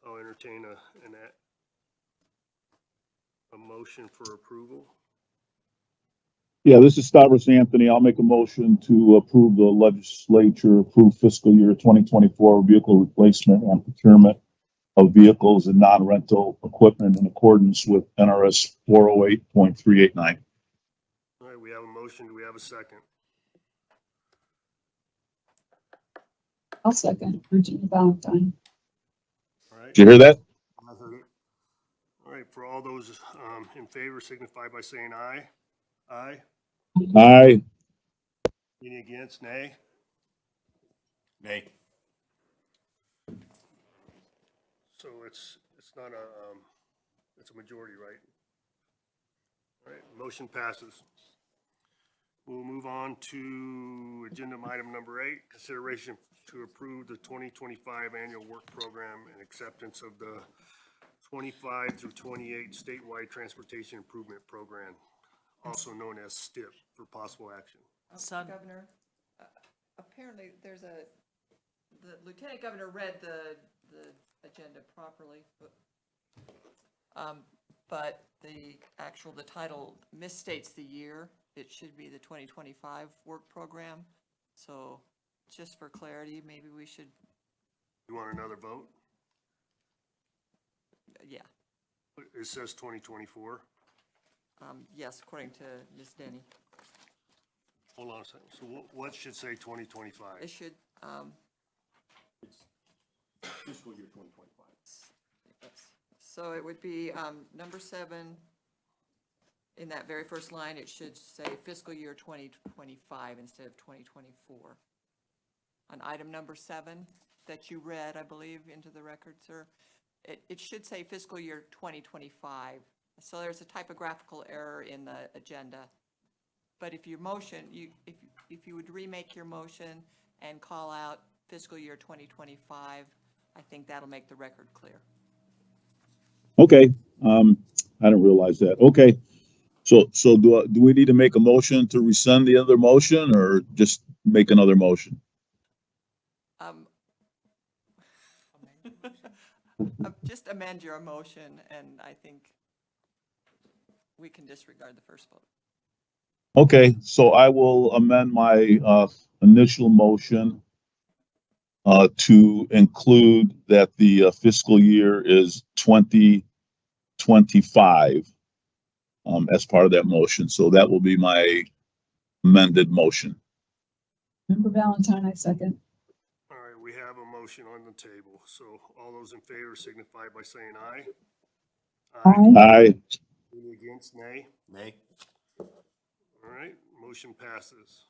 Speaker 11: I'll entertain a motion for approval.
Speaker 2: Yeah, this is Stavros Anthony. I'll make a motion to approve the legislature approved fiscal year 2024 vehicle replacement and procurement of vehicles and non-rental equipment in accordance with NRS 408.389.
Speaker 11: All right, we have a motion. Do we have a second?
Speaker 8: I'll second. Virginia Valentine.
Speaker 11: All right.
Speaker 2: Did you hear that?
Speaker 11: I heard it. All right, for all those in favor, signify by saying aye. Aye.
Speaker 2: Aye.
Speaker 11: Any against? Nay?
Speaker 10: Nay.
Speaker 11: So it's not it's a majority, right? All right, motion passes. We'll move on to agenda item number 8, consideration to approve the 2025 annual work program and acceptance of the 25 through 28 statewide transportation improvement program, also known as STIP, for possible action.
Speaker 5: Son,
Speaker 12: Governor, apparently the Lieutenant Governor read the agenda properly, but the title misstates the year. It should be the 2025 work program. So just for clarity, maybe we should,
Speaker 11: You want another vote?
Speaker 12: yeah,
Speaker 11: It says 2024.
Speaker 12: yes, according to Ms. Denny.
Speaker 11: Hold on a second. So what should say 2025?
Speaker 12: It should,
Speaker 11: Fiscal year 2025.
Speaker 12: so it would be number 7. In that very first line, it should say fiscal year 2025 instead of 2024. On item number 7 that you read, I believe, into the record, sir, it should say fiscal year 2025. So there's a typographical error in the agenda. But if your motion, if you would remake your motion and call out fiscal year 2025, I think that'll make the record clear.
Speaker 2: Okay, I didn't realize that. Okay. So do we need to make a motion to rescind the other motion or just make another motion?
Speaker 12: Just amend your motion, and I think we can disregard the first vote.
Speaker 2: Okay, so I will amend my, initial motion, to include that the fiscal year is 2025, as part of that motion. So that will be my amended motion.
Speaker 8: Member Valentine, I second.
Speaker 1: All right, we have a motion on the table, so all those in favor signify by saying aye.
Speaker 8: Aye.
Speaker 2: Aye.
Speaker 1: Any against, nay?
Speaker 10: Nay?
Speaker 1: All right, motion passes.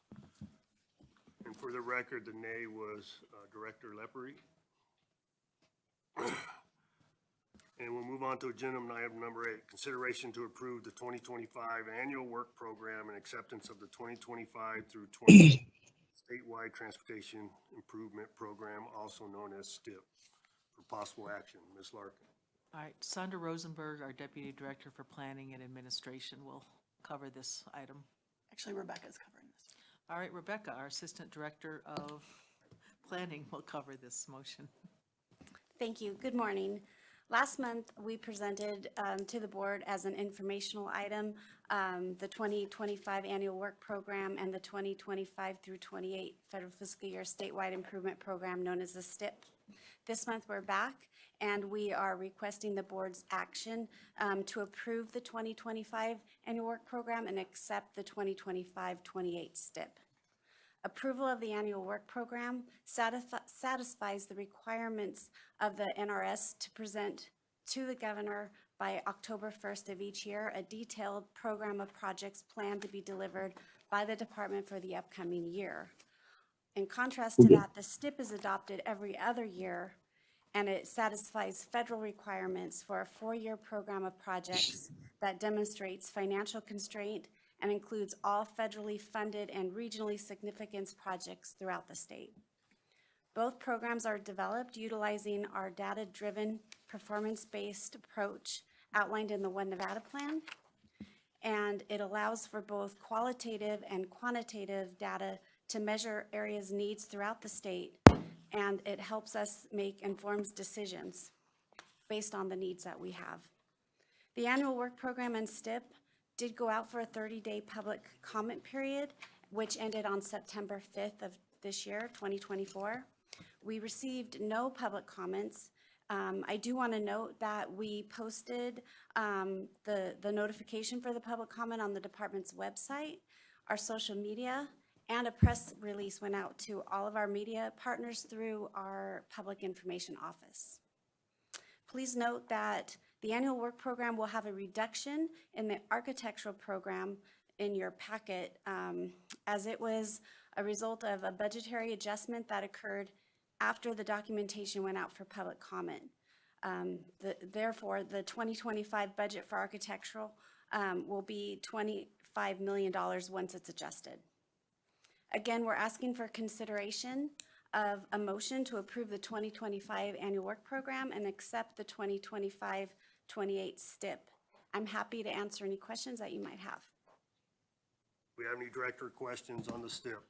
Speaker 1: And for the record, the nay was Director Lepre. And we'll move on to agenda item number 8, consideration to approve the 2025 annual work program and acceptance of the 2025 through 20 statewide transportation improvement program, also known as STIP, for possible action. Ms. Larkin.
Speaker 5: All right, Sandra Rosenberg, our Deputy Director for Planning and Administration, will cover this item.
Speaker 13: Actually, Rebecca's covering this.
Speaker 5: All right, Rebecca, our Assistant Director of Planning, will cover this motion.
Speaker 13: Thank you. Good morning. Last month, we presented to the board as an informational item the 2025 annual work program and the 2025 through 28 federal fiscal year statewide improvement program known as the STIP. This month, we're back and we are requesting the board's action to approve the 2025 annual work program and accept the 2025-28 STIP. Approval of the annual work program satisfies the requirements of the NRS to present to the governor by October 1st of each year a detailed program of projects planned to be delivered by the department for the upcoming year. In contrast to that, the STIP is adopted every other year, and it satisfies federal requirements for a 4-year program of projects that demonstrates financial constraint and includes all federally funded and regionally significant projects throughout the state. Both programs are developed utilizing our data-driven, performance-based approach outlined in the One Nevada Plan, and it allows for both qualitative and quantitative data to measure areas' needs throughout the state, and it helps us make informed decisions based on the needs that we have. The annual work program and STIP did go out for a 30-day public comment period, which ended on September 5th of this year, 2024. We received no public comments. I do want to note that we posted the notification for the public comment on the department's website, our social media, and a press release went out to all of our media partners through our public information office. Please note that the annual work program will have a reduction in the architectural program in your packet, as it was a result of a budgetary adjustment that occurred after the documentation went out for public comment. Therefore, the 2025 budget for architectural will be $25 million once it's adjusted. Again, we're asking for consideration of a motion to approve the 2025 annual work program and accept the 2025-28 STIP. I'm happy to answer any questions that you might have.
Speaker 1: We have any director questions on the STIP?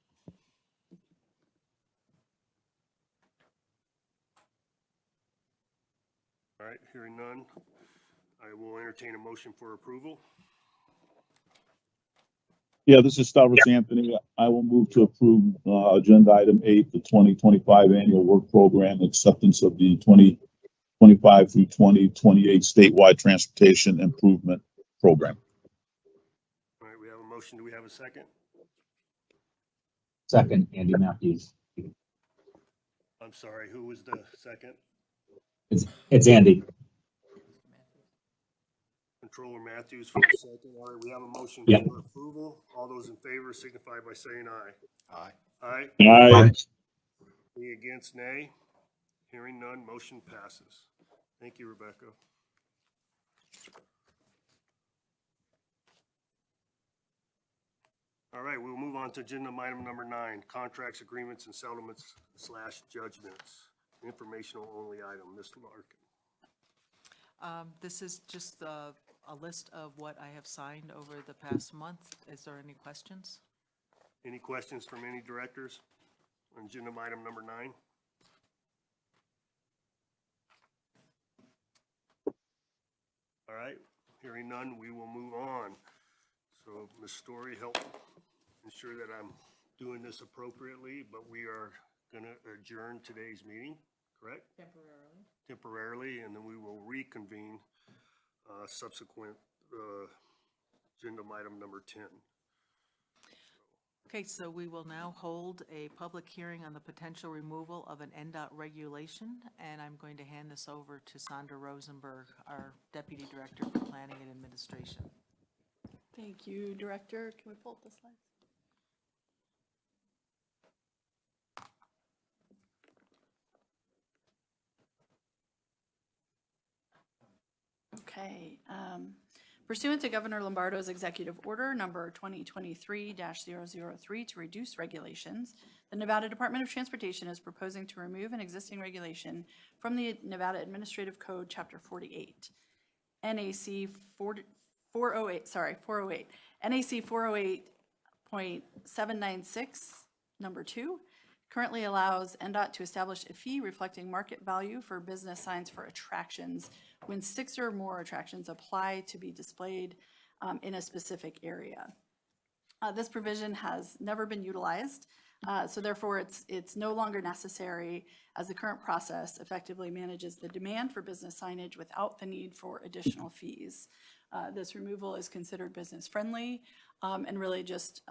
Speaker 1: All right, hearing none, I will entertain a motion for approval.
Speaker 2: Yeah, this is Stavros Anthony. I will move to approve agenda item 8, the 2025 annual work program, acceptance of the 2025 through 2028 statewide transportation improvement program.
Speaker 1: All right, we have a motion. Do we have a second?
Speaker 7: Second, Andy Matthews.
Speaker 1: I'm sorry, who was the second?
Speaker 7: It's Andy.
Speaker 1: Controller Matthews for the second. All right, we have a motion
Speaker 7: Yeah.
Speaker 1: for approval. All those in favor signify by saying aye.
Speaker 10: Aye.
Speaker 1: Aye.
Speaker 2: Aye.
Speaker 1: Any against, nay? Hearing none, motion passes. Thank you, Rebecca. All right, we'll move on to agenda item number 9, contracts, agreements, and settlements / judgments. Informational only item. Ms. Larkin.
Speaker 5: This is just a list of what I have signed over the past month. Is there any questions?
Speaker 1: Any questions from any directors on agenda item number 9? All right, hearing none, we will move on. So, Ms. Story, help ensure that I'm doing this appropriately, but we are going to adjourn today's meeting, correct? Temporarily, and then we will reconvene subsequent agenda item number 10.
Speaker 5: Okay, so we will now hold a public hearing on the potential removal of an NDOT regulation, and I'm going to hand this over to Sandra Rosenberg, our Deputy Director for Planning and Administration.
Speaker 14: Thank you, Director. Can we pull up the slides? Okay. Pursuant to Governor Lombardo's executive order number 2023-003 to reduce regulations, the Nevada Department of Transportation is proposing to remove an existing regulation from the Nevada Administrative Code, Chapter 48. NAC 408. NAC 408.796, number 2, currently allows NDOT to establish a fee reflecting market value for business signs for attractions when 6 or more attractions apply to be displayed in a specific area. This provision has never been utilized, so therefore it's no longer necessary, as the current process effectively manages the demand for business signage without the need for additional fees. This removal is considered business friendly and really just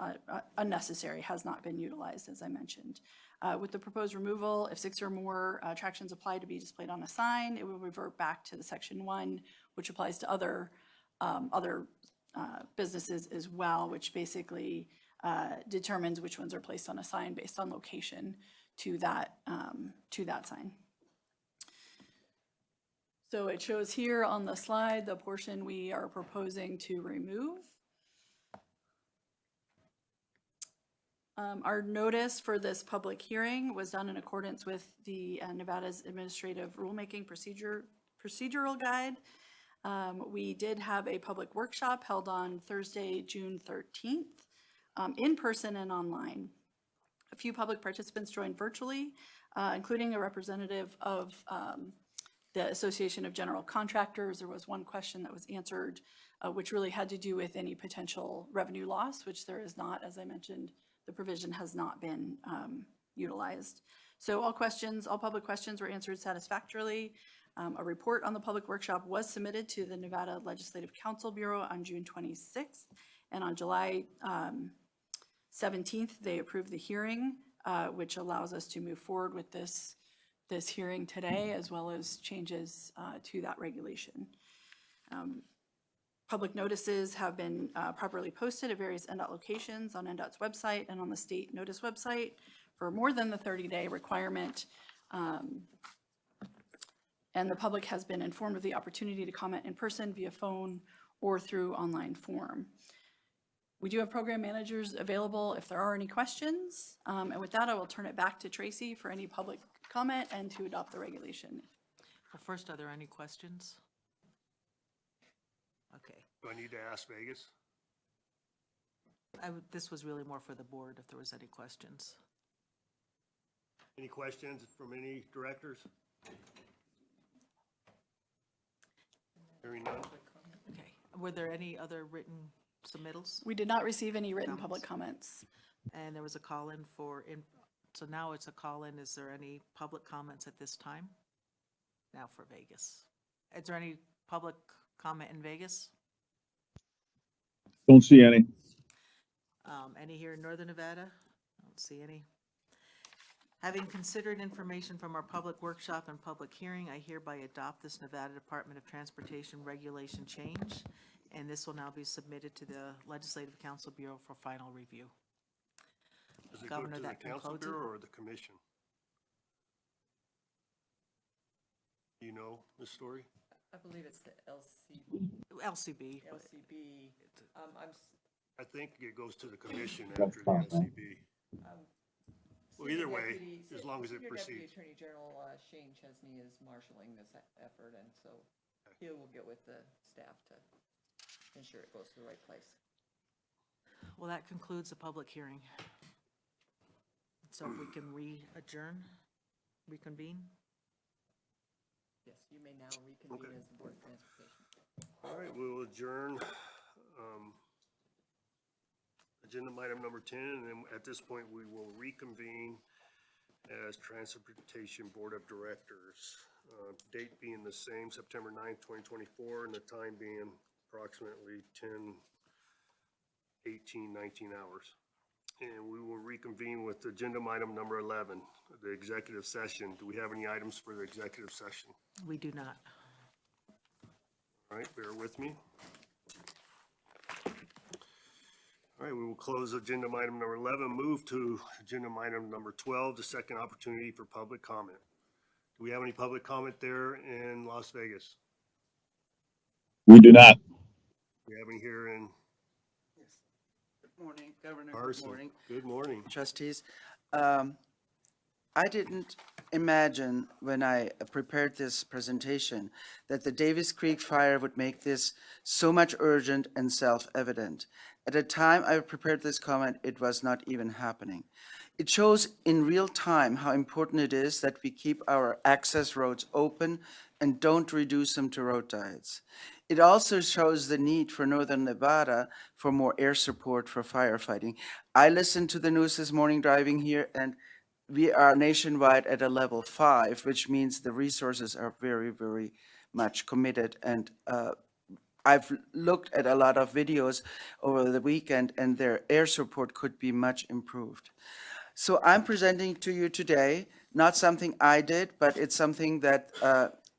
Speaker 14: unnecessary, has not been utilized, as I mentioned. With the proposed removal, if 6 or more attractions apply to be displayed on a sign, it will revert back to the Section 1, which applies to other businesses as well, which basically determines which ones are placed on a sign based on location to that sign. So it shows here on the slide the portion we are proposing to remove. Our notice for this public hearing was done in accordance with the Nevada's Administrative Rulemaking Procedural Guide. We did have a public workshop held on Thursday, June 13th, in person and online. A few public participants joined virtually, including a representative of the Association of General Contractors. There was one question that was answered, which really had to do with any potential revenue loss, which there is not. As I mentioned, the provision has not been utilized. So all public questions were answered satisfactorily. A report on the public workshop was submitted to the Nevada Legislative Council Bureau on June 26th, and on July 17th, they approved the hearing, which allows us to move forward with this hearing today, as well as changes to that regulation. Public notices have been properly posted at various NDOT locations on NDOT's website and on the state notice website for more than the 30-day requirement. And the public has been informed of the opportunity to comment in person, via phone, or through online form. We do have program managers available if there are any questions. And with that, I will turn it back to Tracy for any public comment and to adopt the regulation.
Speaker 5: Well, first, are there any questions? Okay.
Speaker 1: Do I need to ask Vegas?
Speaker 5: This was really more for the board, if there was any questions.
Speaker 1: Any questions from any directors? Hearing none.
Speaker 5: Okay. Were there any other written submittals?
Speaker 14: We did not receive any written public comments.
Speaker 5: And there was a call-in so now it's a call-in. Is there any public comments at this time? Now for Vegas. Is there any public comment in Vegas?
Speaker 2: Don't see any.
Speaker 5: Any here in Northern Nevada? Don't see any. Having considered information from our public workshop and public hearing, I hereby adopt this Nevada Department of Transportation regulation change, and this will now be submitted to the Legislative Council Bureau for final review.
Speaker 1: Does it go
Speaker 5: Governor,
Speaker 1: to the
Speaker 5: that
Speaker 1: council
Speaker 5: concludes it.
Speaker 1: bureau or the commission? You know the story?
Speaker 12: I believe it's the
Speaker 5: LCB. but-
Speaker 12: LCB.
Speaker 1: I think it goes to the commission
Speaker 9: That's
Speaker 1: after the
Speaker 9: fine, right?
Speaker 1: LCB. Well, either
Speaker 12: Senior
Speaker 1: way,
Speaker 12: Deputy-
Speaker 1: as long as it
Speaker 12: Senior Deputy
Speaker 1: proceeds.
Speaker 12: Attorney General Shane Chesney is marshaling this effort, and so he will get with the staff to ensure it goes to the right place.
Speaker 5: Well, that concludes the public hearing. So if we can reconvene?
Speaker 12: Yes, you may now reconvene
Speaker 1: Okay.
Speaker 12: as the Board of Transportation.
Speaker 1: All right, we will adjourn. Agenda item number 10, and then at this point, we will reconvene as Transportation Board of Directors. Date being the same, September 9th, 2024, and the time being approximately 10, 18, 19 hours. And we will reconvene with agenda item number 11, the executive session. Do we have any items for the executive session?
Speaker 5: We do not.
Speaker 1: All right, bear with me. All right, we will close agenda item number 11, move to agenda item number 12, the second opportunity for public comment. Do we have any public comment there in Las Vegas?
Speaker 2: We do not.
Speaker 1: Do we have any here in
Speaker 15: Good morning, Governor. Good
Speaker 1: Carson?
Speaker 15: morning,
Speaker 1: Good morning.
Speaker 15: trustees. I didn't imagine when I prepared this presentation that the Davis Creek fire would make this so much urgent and self-evident. At the time I prepared this comment, it was not even happening. It shows in real time how important it is that we keep our access roads open and don't reduce them to road diets. It also shows the need for Northern Nevada for more air support for firefighting. I listened to the news this morning driving here, and we are nationwide at a level 5, which means the resources are very, very much committed. And I've looked at a lot of videos over the weekend, and their air support could be much improved. So I'm presenting to you today, not something I did, but it's something that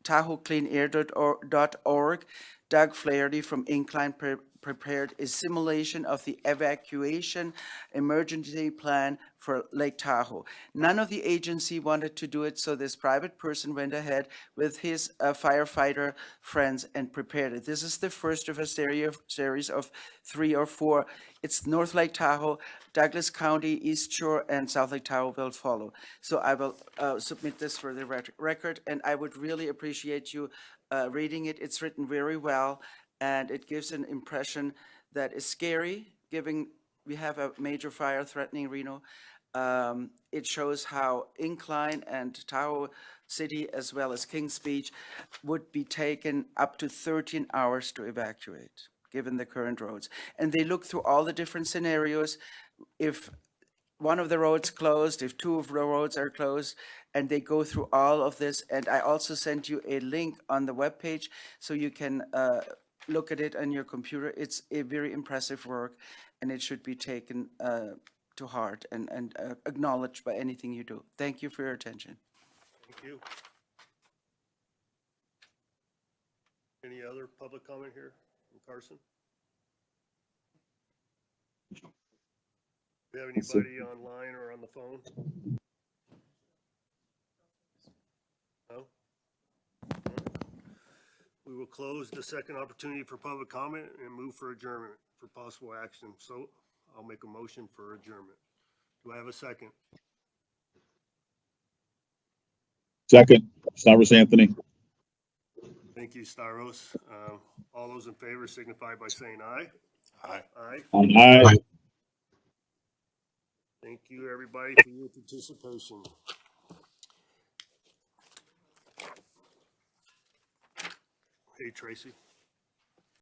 Speaker 15: TahoeCleanAir.org, Doug Flaherty from Incline prepared a simulation of the evacuation emergency plan for Lake Tahoe. None of the agency wanted to do it, so this private person went ahead with his firefighter friends and prepared it. This is the first of a series of 3 or 4. It's North Lake Tahoe, Douglas County, East Shore, and South Lake Tahoe will follow. So I will submit this for the record, and I would really appreciate you reading it. It's written very well, and it gives an impression that is scary, given we have a major fire threatening Reno. It shows how Incline and Tahoe City, as well as Kings Beach, would be taken up to 13 hours to evacuate, given the current roads. And they look through all the different scenarios. If one of the roads closed, if 2 of the roads are closed, and they go through all of this. And I also sent you a link on the webpage so you can look at it on your computer. It's a very impressive work, and it should be taken to heart and acknowledged by anything you do. Thank you for your attention.
Speaker 1: Thank you. Any other public comment here from Carson? Do you have anybody online or on the phone? No? All right. We will close the second opportunity for public comment and move for adjournment for possible action. So I'll make a motion for adjournment. Do I have a second?
Speaker 2: Second, Stavros Anthony.
Speaker 1: Thank you, Styros. All those in favor signify by saying aye.
Speaker 10: Aye.
Speaker 1: Aye.
Speaker 2: Aye.
Speaker 1: Thank you, everybody, for your participation. Hey, Tracy.